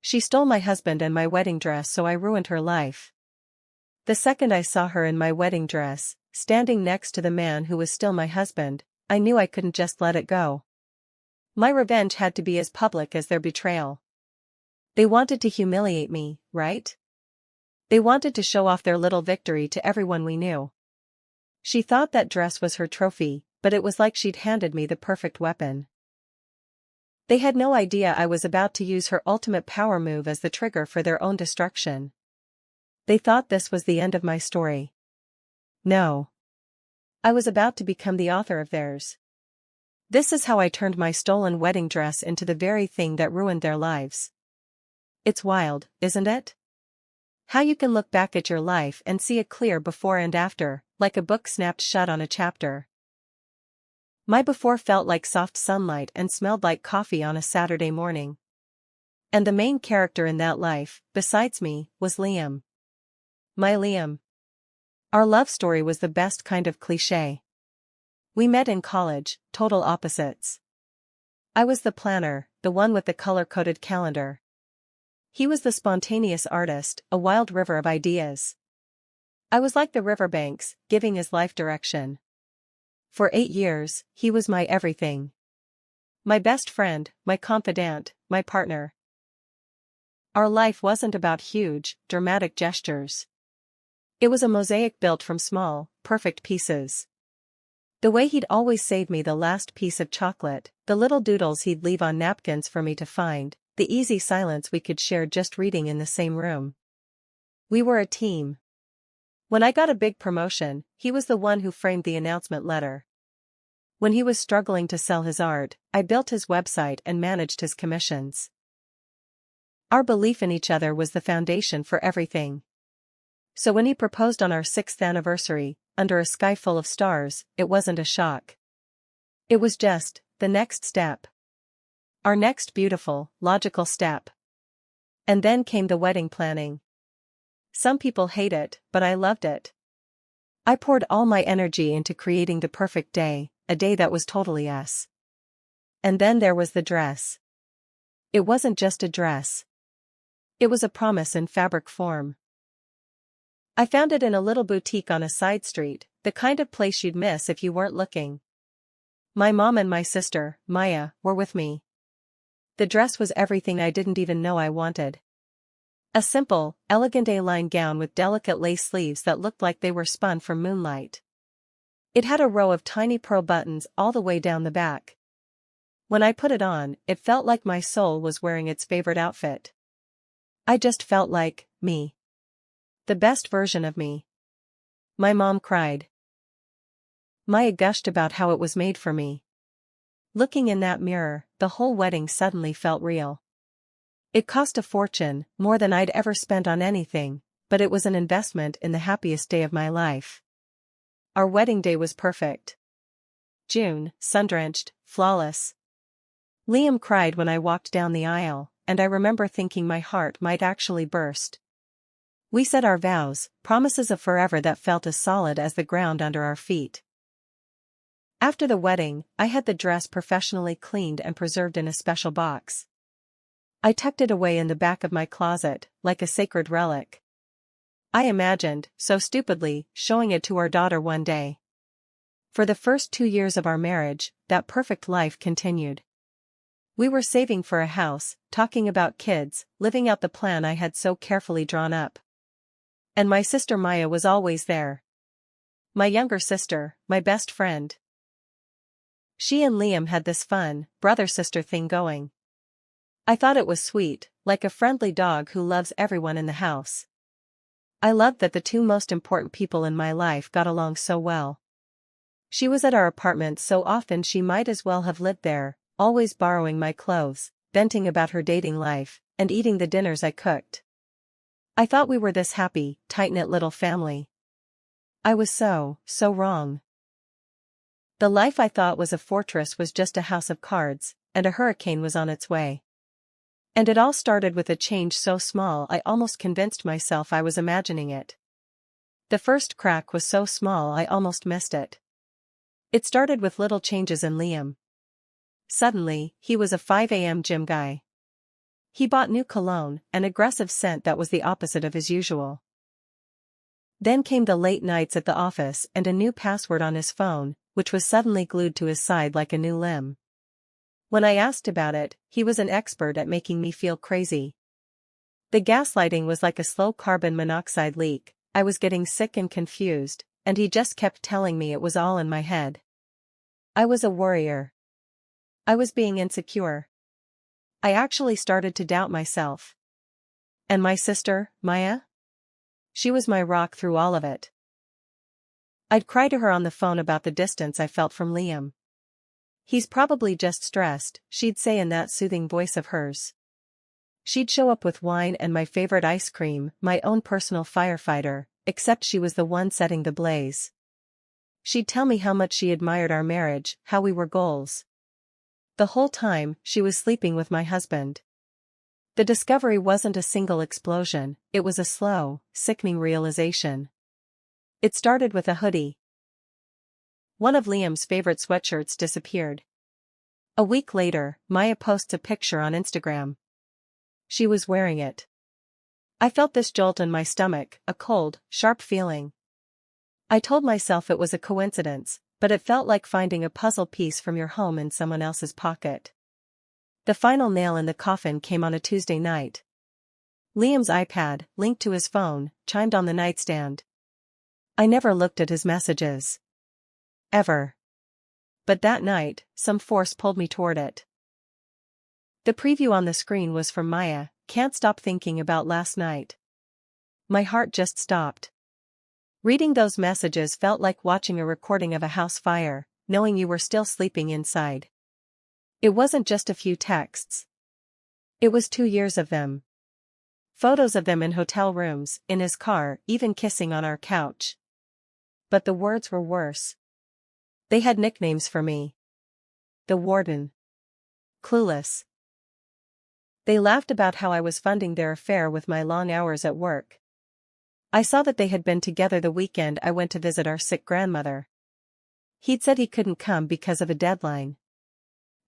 She stole my husband and my wedding dress, so I ruined her life. The second I saw her in my wedding dress, standing next to the man who was still my husband, I knew I couldn't just let it go. My revenge had to be as public as their betrayal. They wanted to humiliate me, right? They wanted to show off their little victory to everyone we knew. She thought that dress was her trophy, but it was like she'd handed me the perfect weapon. They had no idea I was about to use her ultimate power move as the trigger for their own destruction. They thought this was the end of my story. No. I was about to become the author of theirs. This is how I turned my stolen wedding dress into the very thing that ruined their lives. It's wild, isn't it? How you can look back at your life and see a clear before and after, like a book snapped shut on a chapter. My before felt like soft sunlight and smelled like coffee on a Saturday morning. And the main character in that life, besides me, was Liam. My Liam. Our love story was the best kind of cliché. We met in college, total opposites. I was the planner, the one with the color-coded calendar. He was the spontaneous artist, a wild river of ideas. I was like the riverbanks, giving his life direction. For 8 years, he was my everything. My best friend, my confidant, my partner. Our life wasn't about huge, dramatic gestures. It was a mosaic built from small, perfect pieces. The way he'd always save me the last piece of chocolate, the little doodles he'd leave on napkins for me to find, the easy silence we could share just reading in the same room. We were a team. When I got a big promotion, he was the one who framed the announcement letter. When he was struggling to sell his art, I built his website and managed his commissions. Our belief in each other was the foundation for everything. So when he proposed on our 6th anniversary, under a sky full of stars, it wasn't a shock. It was just the next step. Our next beautiful, logical step. And then came the wedding planning. Some people hate it, but I loved it. I poured all my energy into creating the perfect day, a day that was totally us. And then there was the dress. It wasn't just a dress. It was a promise in fabric form. I found it in a little boutique on a side street, the kind of place you'd miss if you weren't looking. My mom and my sister, Maya, were with me. The dress was everything I didn't even know I wanted. A simple, elegant A-line gown with delicate lace sleeves that looked like they were spun from moonlight. It had a row of tiny pearl buttons all the way down the back. When I put it on, it felt like my soul was wearing its favorite outfit. I just felt like me. The best version of me. My mom cried. Maya gushed about how it was made for me. Looking in that mirror, the whole wedding suddenly felt real. It cost a fortune, more than I'd ever spent on anything, but it was an investment in the happiest day of my life. Our wedding day was perfect. June, sun-drenched, flawless. Liam cried when I walked down the aisle, and I remember thinking my heart might actually burst. We said our vows, promises of forever that felt as solid as the ground under our feet. After the wedding, I had the dress professionally cleaned and preserved in a special box. I tucked it away in the back of my closet, like a sacred relic. I imagined, so stupidly, showing it to our daughter one day. For the first 2 years of our marriage, that perfect life continued. We were saving for a house, talking about kids, living out the plan I had so carefully drawn up. And my sister Maya was always there. My younger sister, my best friend. She and Liam had this fun, brother-sister thing going. I thought it was sweet, like a friendly dog who loves everyone in the house. I loved that the two most important people in my life got along so well. She was at our apartment so often she might as well have lived there, always borrowing my clothes, venting about her dating life, and eating the dinners I cooked. I thought we were this happy, tight-knit little family. I was so wrong. The life I thought was a fortress was just a house of cards, and a hurricane was on its way. And it all started with a change so small I almost convinced myself I was imagining it. The first crack was so small I almost missed it. It started with little changes in Liam. Suddenly, he was a 5 a.m. gym guy. He bought new cologne, an aggressive scent that was the opposite of his usual. Then came the late nights at the office and a new password on his phone, which was suddenly glued to his side like a new limb. When I asked about it, he was an expert at making me feel crazy. The gaslighting was like a slow carbon monoxide leak. I was getting sick and confused, and he just kept telling me it was all in my head. I was a worrier. I was being insecure. I actually started to doubt myself. And my sister, Maya? She was my rock through all of it. I'd cry to her on the phone about the distance I felt from Liam. "He's probably just stressed," she'd say in that soothing voice of hers. She'd show up with wine and my favorite ice cream, my own personal firefighter, except she was the one setting the blaze. She'd tell me how much she admired our marriage, how we were goals. The whole time, she was sleeping with my husband. The discovery wasn't a single explosion, it was a slow, sickening realization. It started with a hoodie. One of Liam's favorite sweatshirts disappeared. A week later, Maya posts a picture on Instagram. She was wearing it. I felt this jolt in my stomach, a cold, sharp feeling. I told myself it was a coincidence, but it felt like finding a puzzle piece from your home in someone else's pocket. The final nail in the coffin came on a Tuesday night. Liam's iPad, linked to his phone, chimed on the nightstand. I never looked at his messages. Ever. But that night, some force pulled me toward it. The preview on the screen was from Maya, "Can't stop thinking about last night." My heart just stopped. Reading those messages felt like watching a recording of a house fire, knowing you were still sleeping inside. It wasn't just a few texts. It was 2 years of them. Photos of them in hotel rooms, in his car, even kissing on our couch. But the words were worse. They had nicknames for me. The Warden. Clueless. They laughed about how I was funding their affair with my long hours at work. I saw that they had been together the weekend I went to visit our sick grandmother. He'd said he couldn't come because of a deadline.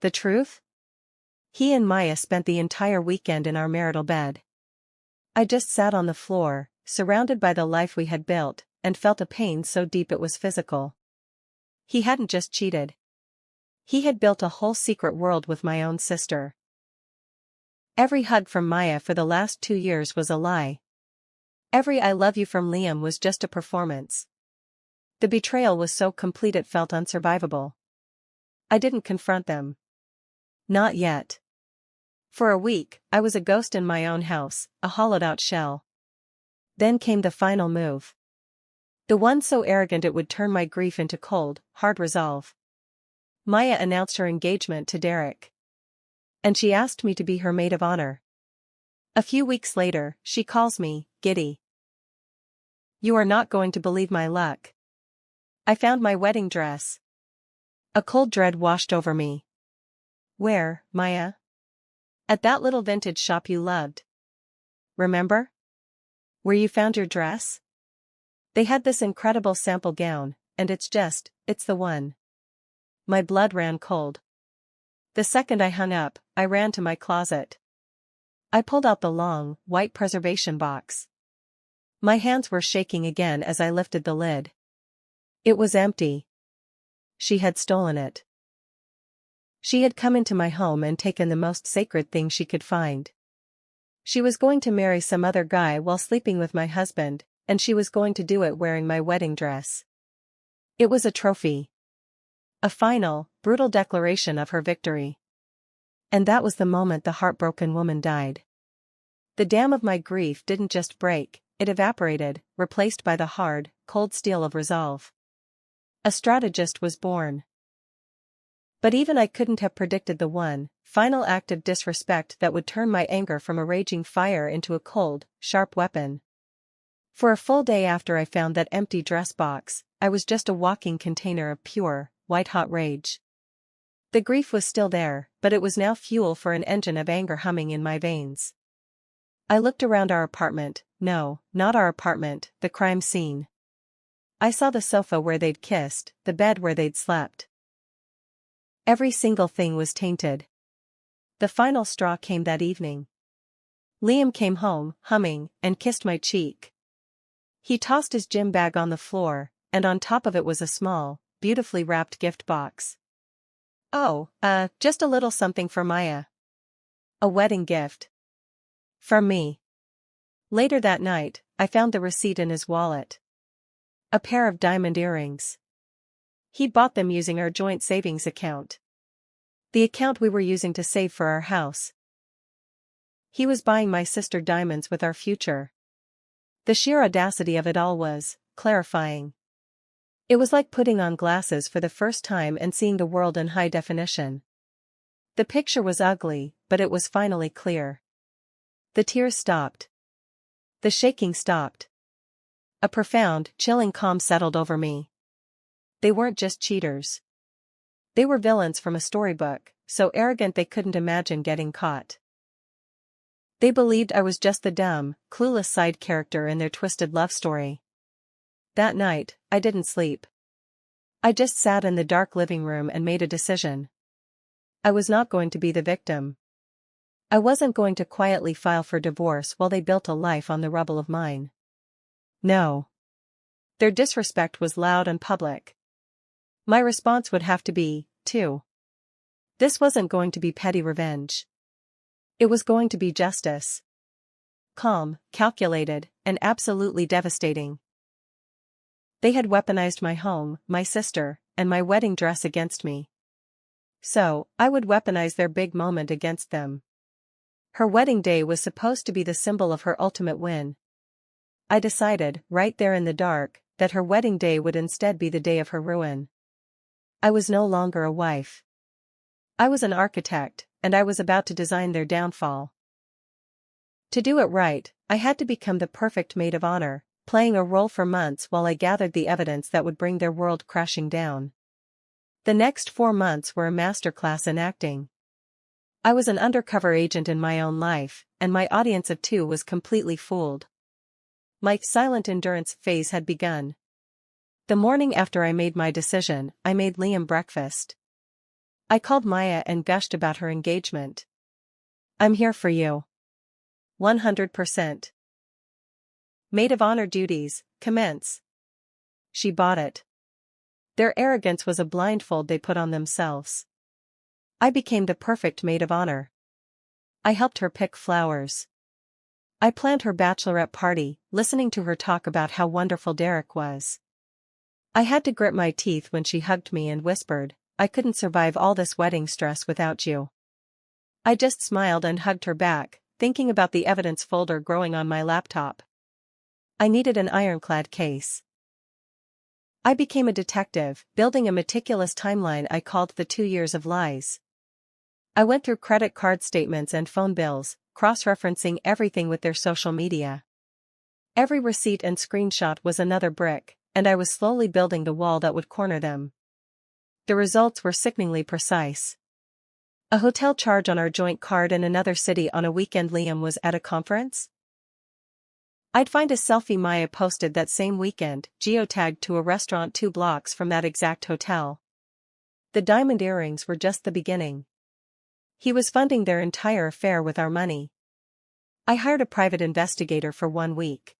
The truth? He and Maya spent the entire weekend in our marital bed. I just sat on the floor, surrounded by the life we had built, and felt a pain so deep it was physical. He hadn't just cheated. He had built a whole secret world with my own sister. Every hug from Maya for the last 2 years was a lie. Every "I love you" from Liam was just a performance. The betrayal was so complete it felt unsurvivable. I didn't confront them. Not yet. For a week, I was a ghost in my own house, a hollowed-out shell. Then came the final move. The one so arrogant it would turn my grief into cold, hard resolve. Maya announced her engagement to Derek. And she asked me to be her maid of honor. A few weeks later, she calls me, giddy. "You are not going to believe my luck. I found my wedding dress." A cold dread washed over me. "Where, Maya?" "At that little vintage shop you loved. Remember? Where you found your dress? They had this incredible sample gown, and it's the one." My blood ran cold. The second I hung up, I ran to my closet. I pulled out the long, white preservation box. My hands were shaking again as I lifted the lid. It was empty. She had stolen it. She had come into my home and taken the most sacred thing she could find. She was going to marry some other guy while sleeping with my husband, and she was going to do it wearing my wedding dress. It was a trophy. A final, brutal declaration of her victory. And that was the moment the heartbroken woman died. The dam of my grief didn't just break, it evaporated, replaced by the hard, cold steel of resolve. A strategist was born. But even I couldn't have predicted the one, final act of disrespect that would turn my anger from a raging fire into a cold, sharp weapon. For a full day after I found that empty dress box, I was just a walking container of pure, white-hot rage. The grief was still there, but it was now fuel for an engine of anger humming in my veins. I looked around our apartment, no, not our apartment, the crime scene. I saw the sofa where they'd kissed, the bed where they'd slept. Every single thing was tainted. The final straw came that evening. Liam came home, humming, and kissed my cheek. He tossed his gym bag on the floor, and on top of it was a small, beautifully wrapped gift box. Oh, just a little something for Maya. A wedding gift. From me. Later that night, I found the receipt in his wallet. A pair of diamond earrings. He bought them using our joint savings account. The account we were using to save for our house. He was buying my sister diamonds with our future. The sheer audacity of it all was clarifying. It was like putting on glasses for the first time and seeing the world in high definition. The picture was ugly, but it was finally clear. The tears stopped. The shaking stopped. A profound, chilling calm settled over me. They weren't just cheaters. They were villains from a storybook, so arrogant they couldn't imagine getting caught. They believed I was just the dumb, clueless side character in their twisted love story. That night, I didn't sleep. I just sat in the dark living room and made a decision. I was not going to be the victim. I wasn't going to quietly file for divorce while they built a life on the rubble of mine. No. Their disrespect was loud and public. My response would have to be, too. This wasn't going to be petty revenge. It was going to be justice. Calm, calculated, and absolutely devastating. They had weaponized my home, my sister, and my wedding dress against me. So, I would weaponize their big moment against them. Her wedding day was supposed to be the symbol of her ultimate win. I decided, right there in the dark, that her wedding day would instead be the day of her ruin. I was no longer a wife. I was an architect, and I was about to design their downfall. To do it right, I had to become the perfect maid of honor, playing a role for months while I gathered the evidence that would bring their world crashing down. The next 4 months were a masterclass in acting. I was an undercover agent in my own life, and my audience of 2 was completely fooled. My silent endurance phase had begun. The morning after I made my decision, I made Liam breakfast. I called Maya and gushed about her engagement. I'm here for you. 100%. Maid of honor duties, commence. She bought it. Their arrogance was a blindfold they put on themselves. I became the perfect maid of honor. I helped her pick flowers. I planned her bachelorette party, listening to her talk about how wonderful Derek was. I had to grit my teeth when she hugged me and whispered, I couldn't survive all this wedding stress without you. I just smiled and hugged her back, thinking about the evidence folder growing on my laptop. I needed an ironclad case. I became a detective, building a meticulous timeline I called the 2 years of lies. I went through credit card statements and phone bills, cross-referencing everything with their social media. Every receipt and screenshot was another brick, and I was slowly building the wall that would corner them. The results were sickeningly precise. A hotel charge on our joint card in another city on a weekend Liam was at a conference. I'd find a selfie Maya posted that same weekend, geotagged to a restaurant 2 blocks from that exact hotel. The diamond earrings were just the beginning. He was funding their entire affair with our money. I hired a private investigator for 1 week.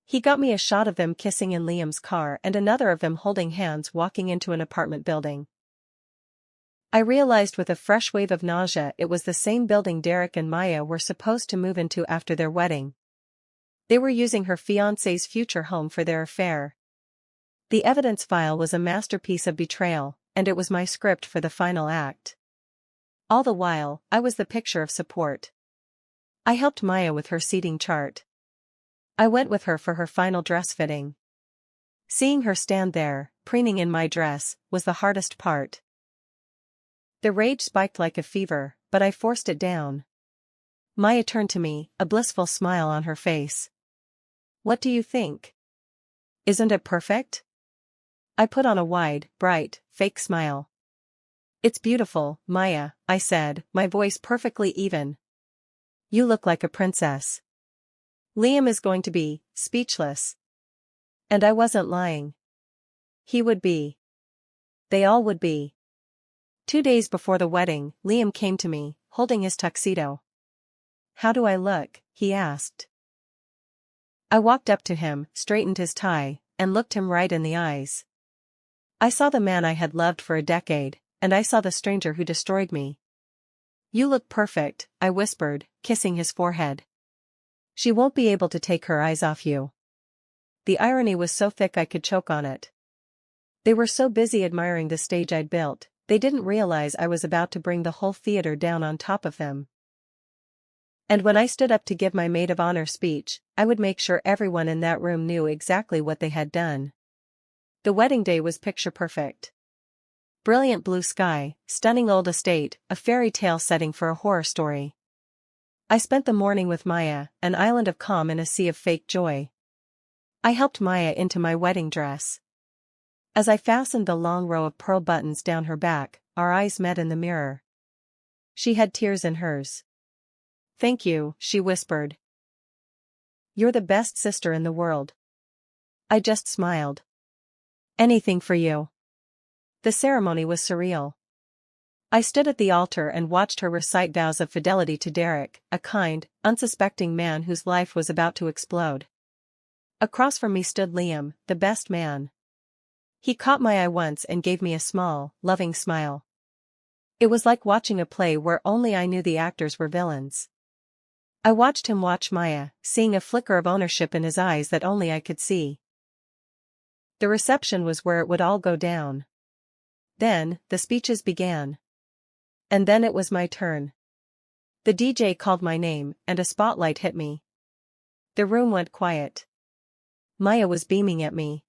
He got me a shot of them kissing in Liam's car and another of them holding hands walking into an apartment building. I realized with a fresh wave of nausea it was the same building Derek and Maya were supposed to move into after their wedding. They were using her fiancé's future home for their affair. The evidence file was a masterpiece of betrayal, and it was my script for the final act. All the while, I was the picture of support. I helped Maya with her seating chart. I went with her for her final dress fitting. Seeing her stand there, preening in my dress, was the hardest part. The rage spiked like a fever, but I forced it down. Maya turned to me, a blissful smile on her face. What do you think? Isn't it perfect? I put on a wide, bright, fake smile. It's beautiful, Maya, I said, my voice perfectly even. You look like a princess. Liam is going to be speechless. And I wasn't lying. He would be. They all would be. 2 days before the wedding, Liam came to me, holding his tuxedo. "How do I look?" he asked. I walked up to him, straightened his tie, and looked him right in the eyes. I saw the man I had loved for a decade, and I saw the stranger who destroyed me. "You look perfect," I whispered, kissing his forehead. "She won't be able to take her eyes off you." The irony was so thick I could choke on it. They were so busy admiring the stage I'd built, they didn't realize I was about to bring the whole theater down on top of them. And when I stood up to give my maid of honor speech, I would make sure everyone in that room knew exactly what they had done. The wedding day was picture perfect. Brilliant blue sky, stunning old estate, a fairy tale setting for a horror story. I spent the morning with Maya, an island of calm in a sea of fake joy. I helped Maya into my wedding dress. As I fastened the long row of pearl buttons down her back, our eyes met in the mirror. She had tears in hers. "Thank you," she whispered. "You're the best sister in the world." I just smiled. "Anything for you." The ceremony was surreal. I stood at the altar and watched her recite vows of fidelity to Derek, a kind, unsuspecting man whose life was about to explode. Across from me stood Liam, the best man. He caught my eye once and gave me a small, loving smile. It was like watching a play where only I knew the actors were villains. I watched him watch Maya, seeing a flicker of ownership in his eyes that only I could see. The reception was where it would all go down. Then, the speeches began. And then it was my turn. The DJ called my name, and a spotlight hit me. The room went quiet. Maya was beaming at me.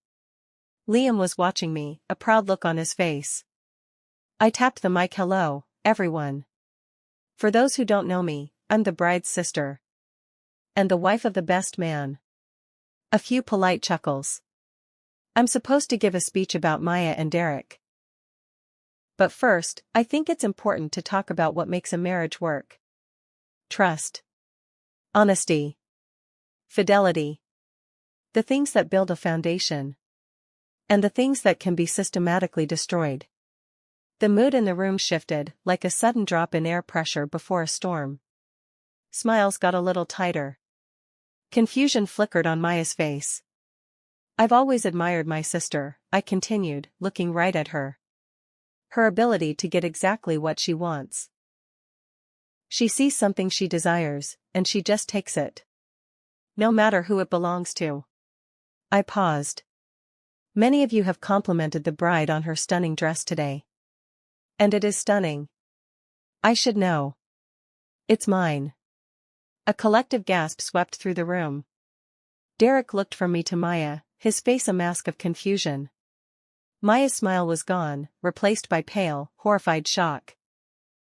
Liam was watching me, a proud look on his face. I tapped the mic. "Hello, everyone. For those who don't know me, I'm the bride's sister. And the wife of the best man." A few polite chuckles. "I'm supposed to give a speech about Maya and Derek. But first, I think it's important to talk about what makes a marriage work. Trust. Honesty. Fidelity. The things that build a foundation. And the things that can be systematically destroyed." The mood in the room shifted, like a sudden drop in air pressure before a storm. Smiles got a little tighter. Confusion flickered on Maya's face. "I've always admired my sister," I continued, looking right at her. "Her ability to get exactly what she wants. She sees something she desires, and she just takes it. No matter who it belongs to." I paused. "Many of you have complimented the bride on her stunning dress today. And it is stunning. I should know. It's mine." A collective gasp swept through the room. Derek looked from me to Maya, his face a mask of confusion. Maya's smile was gone, replaced by pale, horrified shock.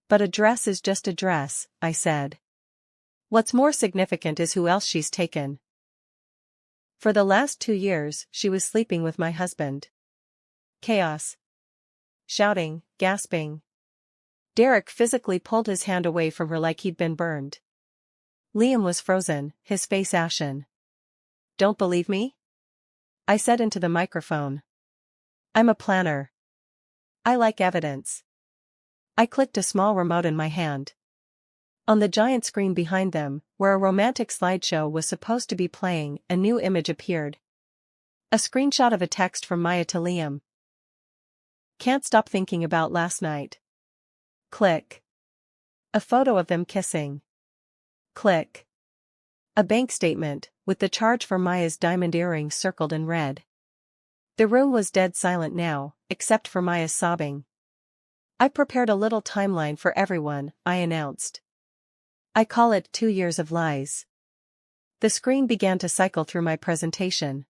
"But a dress is just a dress," I said. "What's more significant is who else she's taken. For the last 2 years, she was sleeping with my husband." Chaos. Shouting, gasping. Derek physically pulled his hand away from her like he'd been burned. Liam was frozen, his face ashen. "Don't believe me?" I said into the microphone. "I'm a planner. I like evidence." I clicked a small remote in my hand. On the giant screen behind them, where a romantic slideshow was supposed to be playing, a new image appeared. A screenshot of a text from Maya to Liam. "Can't stop thinking about last night." Click. A photo of them kissing. Click. A bank statement, with the charge for Maya's diamond earring circled in red. The room was dead silent now, except for Maya's sobbing. "I prepared a little timeline for everyone," I announced. "I call it 2 years of lies." The screen began to cycle through my presentation.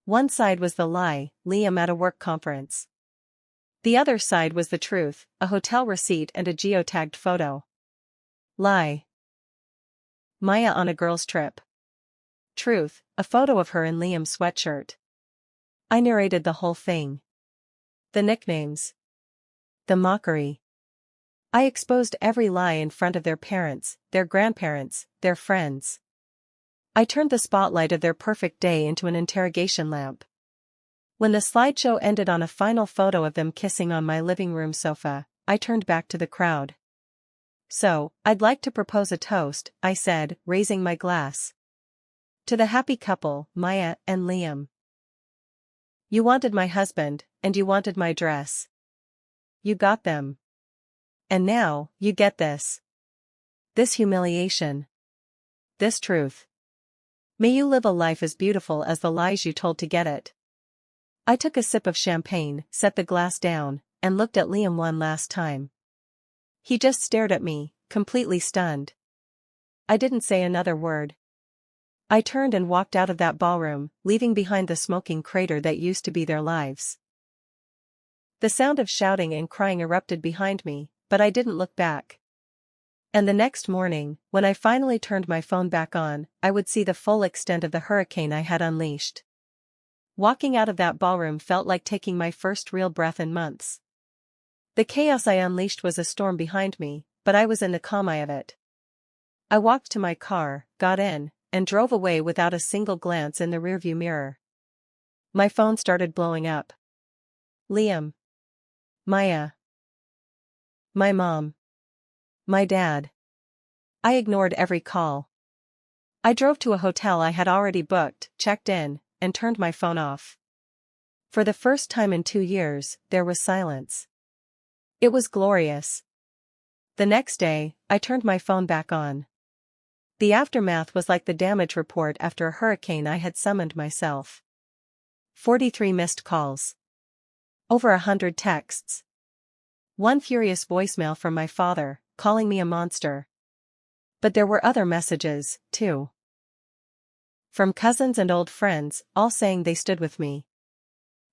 One side was the lie, Liam at a work conference. The other side was the truth, a hotel receipt and a geotagged photo. Lie. Maya on a girls' trip. Truth, a photo of her in Liam's sweatshirt. I narrated the whole thing. The nicknames. The mockery. I exposed every lie in front of their parents, their grandparents, their friends. I turned the spotlight of their perfect day into an interrogation lamp. When the slideshow ended on a final photo of them kissing on my living room sofa, I turned back to the crowd. So, I'd like to propose a toast, I said, raising my glass. To the happy couple, Maya and Liam. You wanted my husband, and you wanted my dress. You got them. And now, you get this. This humiliation. This truth. May you live a life as beautiful as the lies you told to get it. I took a sip of champagne, set the glass down, and looked at Liam one last time. He just stared at me, completely stunned. I didn't say another word. I turned and walked out of that ballroom, leaving behind the smoking crater that used to be their lives. The sound of shouting and crying erupted behind me, but I didn't look back. And the next morning, when I finally turned my phone back on, I would see the full extent of the hurricane I had unleashed. Walking out of that ballroom felt like taking my first real breath in months. The chaos I unleashed was a storm behind me, but I was in the calm of it. I walked to my car, got in, and drove away without a single glance in the rearview mirror. My phone started blowing up. Liam. Maya. My mom. My dad. I ignored every call. I drove to a hotel I had already booked, checked in, and turned my phone off. For the first time in 2 years, there was silence. It was glorious. The next day, I turned my phone back on. The aftermath was like the damage report after a hurricane I had summoned myself. 43 missed calls. Over 100 texts. One furious voicemail from my father, calling me a monster. But there were other messages, too. From cousins and old friends, all saying they stood with me.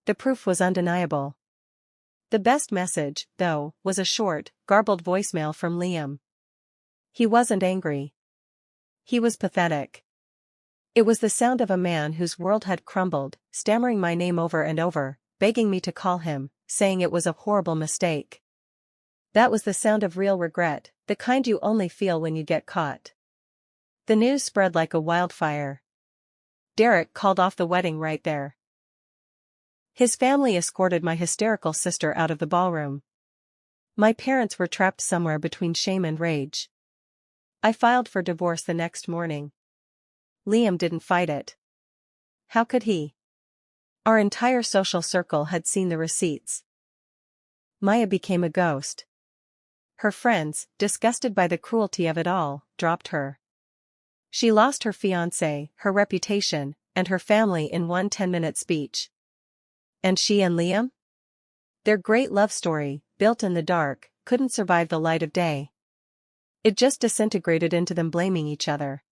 The proof was undeniable. The best message, though, was a short, garbled voicemail from Liam. He wasn't angry. He was pathetic. It was the sound of a man whose world had crumbled, stammering my name over and over, begging me to call him, saying it was a horrible mistake. That was the sound of real regret, the kind you only feel when you get caught. The news spread like a wildfire. Derek called off the wedding right there. His family escorted my hysterical sister out of the ballroom. My parents were trapped somewhere between shame and rage. I filed for divorce the next morning. Liam didn't fight it. How could he? Our entire social circle had seen the receipts. Maya became a ghost. Her friends, disgusted by the cruelty of it all, dropped her. She lost her fiancé, her reputation, and her family in one 10-minute speech. And she and Liam? Their great love story, built in the dark, couldn't survive the light of day. It just disintegrated into them blaming each other.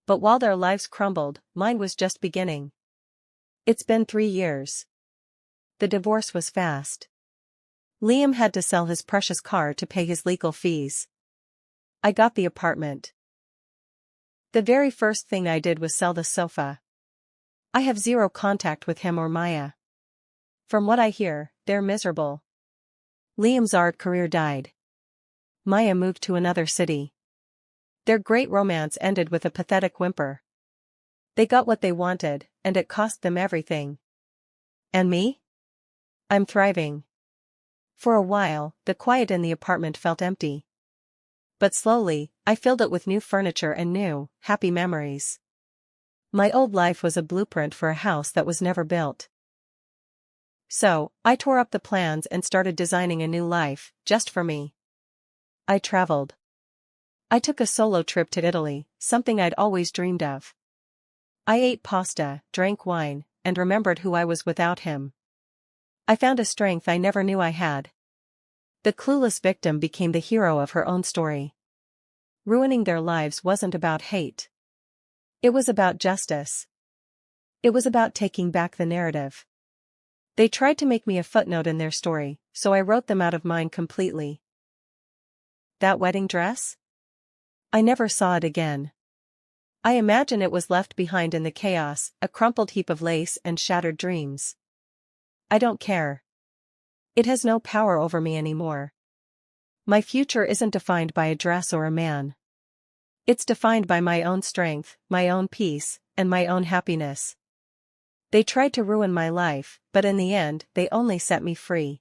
But while their lives crumbled, mine was just beginning. It's been 3 years. The divorce was fast. Liam had to sell his precious car to pay his legal fees. I got the apartment. The very first thing I did was sell the sofa. I have zero contact with him or Maya. From what I hear, they're miserable. Liam's art career died. Maya moved to another city. Their great romance ended with a pathetic whimper. They got what they wanted, and it cost them everything. And me? I'm thriving. For a while, the quiet in the apartment felt empty. But slowly, I filled it with new furniture and new, happy memories. My old life was a blueprint for a house that was never built. So, I tore up the plans and started designing a new life, just for me. I traveled. I took a solo trip to Italy, something I'd always dreamed of. I ate pasta, drank wine, and remembered who I was without him. I found a strength I never knew I had. The clueless victim became the hero of her own story. Ruining their lives wasn't about hate. It was about justice. It was about taking back the narrative. They tried to make me a footnote in their story, so I wrote them out of mine completely. That wedding dress? I never saw it again. I imagine it was left behind in the chaos, a crumpled heap of lace and shattered dreams. I don't care. It has no power over me anymore. My future isn't defined by a dress or a man. It's defined by my own strength, my own peace, and my own happiness. They tried to ruin my life, but in the end, they only set me free.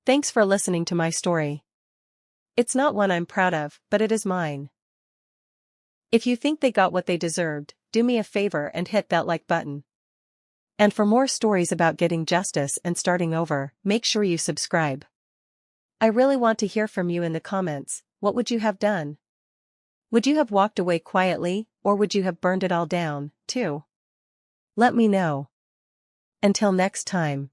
Thanks for listening to my story. It's not one I'm proud of, but it is mine. If you think they got what they deserved, do me a favor and hit that like button. And for more stories about getting justice and starting over, make sure you subscribe. I really want to hear from you in the comments. What would you have done? Would you have walked away quietly, or would you have burned it all down, too? Let me know. Until next time.